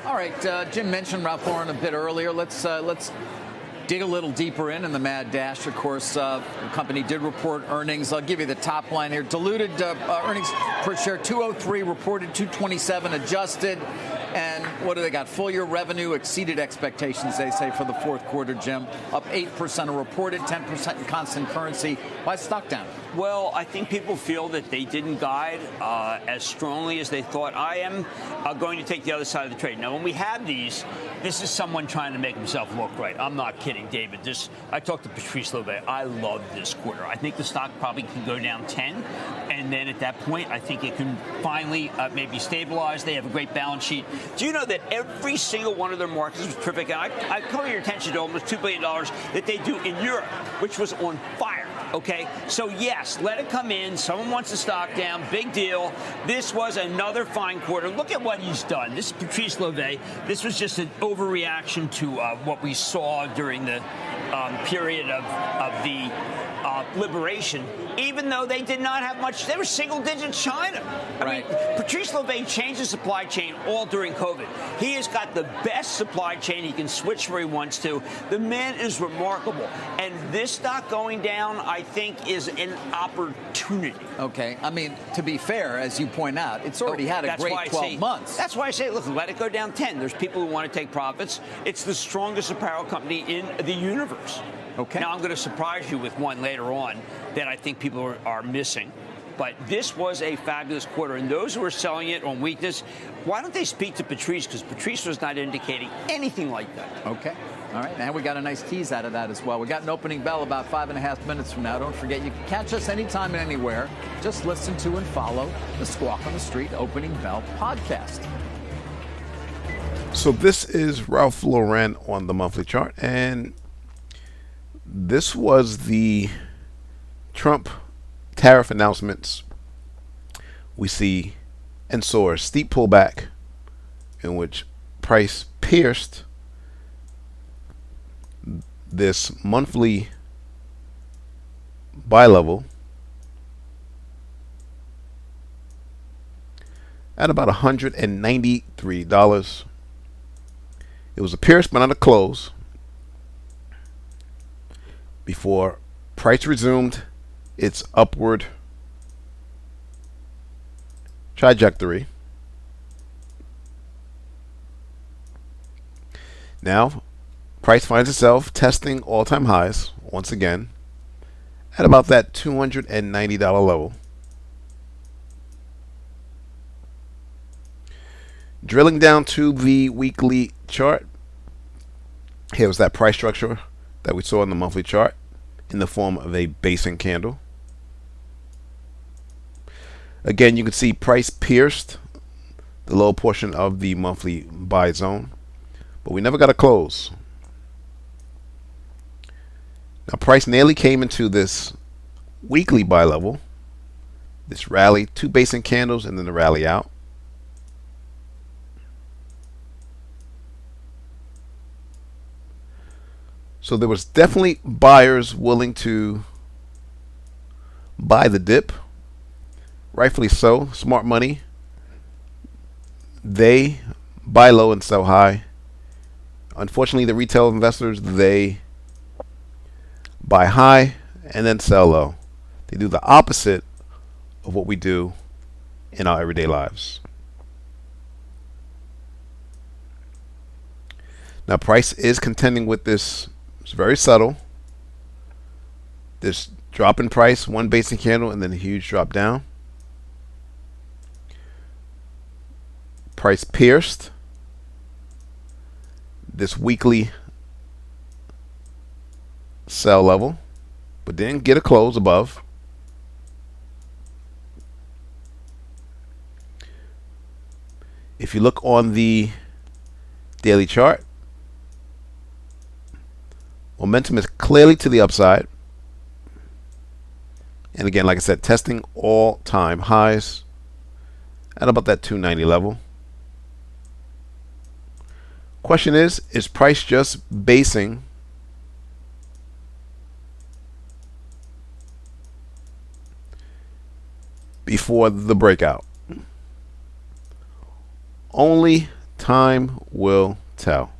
All right, Jim mentioned Ralph Lauren a bit earlier. Let's dig a little deeper in the mad dash. Of course, the company did report earnings. I'll give you the top line here. Diluted earnings per share 203, reported 227, adjusted. And what do they got? Full year revenue exceeded expectations, they say, for the fourth quarter, Jim. Up 8% reported, 10% in constant currency. Why is stock down? Well, I think people feel that they didn't guide as strongly as they thought. I am going to take the other side of the trade. Now, when we have these, this is someone trying to make himself look right. I'm not kidding, David. I talked to Patrice Louvet. I love this quarter. I think the stock probably can go down 10. And then at that point, I think it can finally maybe stabilize. They have a great balance sheet. Do you know that every single one of their markets was terrific? And I call your attention to almost $2 billion that they do in Europe, which was on fire. Okay, so yes, let it come in. Someone wants the stock down. Big deal. This was another fine quarter. Look at what he's done. This is Patrice Louvet. This was just an overreaction to what we saw during the period of the liberation, even though they did not have much. They were single-digit China. I mean, Patrice Louvet changed the supply chain all during COVID. He has got the best supply chain. He can switch where he wants to. The man is remarkable. And this stock going down, I think, is an opportunity. Okay. I mean, to be fair, as you point out, it's already had a great 12 months. That's why I say, look, let it go down 10. There's people who want to take profits. It's the strongest apparel company in the universe. Okay. Now, I'm going to surprise you with one later on that I think people are missing. But this was a fabulous quarter. And those who are selling it on weakness, why don't they speak to Patrice? Because Patrice was not indicating anything like that. Okay. All right. Now we got a nice tease out of that as well. We got an opening bell about 5.5 minutes from now. Don't forget, you can catch us anytime and anywhere. Just listen to and follow the Squawk on the Street Opening Bell podcast. So this is Ralph Lauren on the monthly chart. And this was the Trump tariff announcements. We see and saw a steep pullback in which price pierced this monthly buy level at about $193. It was a pierce but not a close before price resumed its upward trajectory. Now, price finds itself testing all-time highs once again at about that $290 level. Drilling down to the weekly chart, here was that price structure that we saw in the monthly chart in the form of a basing candle. Again, you can see price pierced the low portion of the monthly buy zone, but we never got a close. Now, price nearly came into this weekly buy level, this rally, two basing candles, and then the rally out. So there was definitely buyers willing to buy the dip. Rightfully so. Smart money. They buy low and sell high. Unfortunately, the retail investors, they buy high and then sell low. They do the opposite of what we do in our everyday lives. Now, price is contending with this. It's very subtle. This drop in price, one basic candle, and then a huge drop down. Price pierced this weekly sell level, but didn't get a close above. If you look on the daily chart, momentum is clearly to the upside. And again, like I said, testing all-time highs at about that 290 level. Question is price just basing before the breakout? Only Time will tell.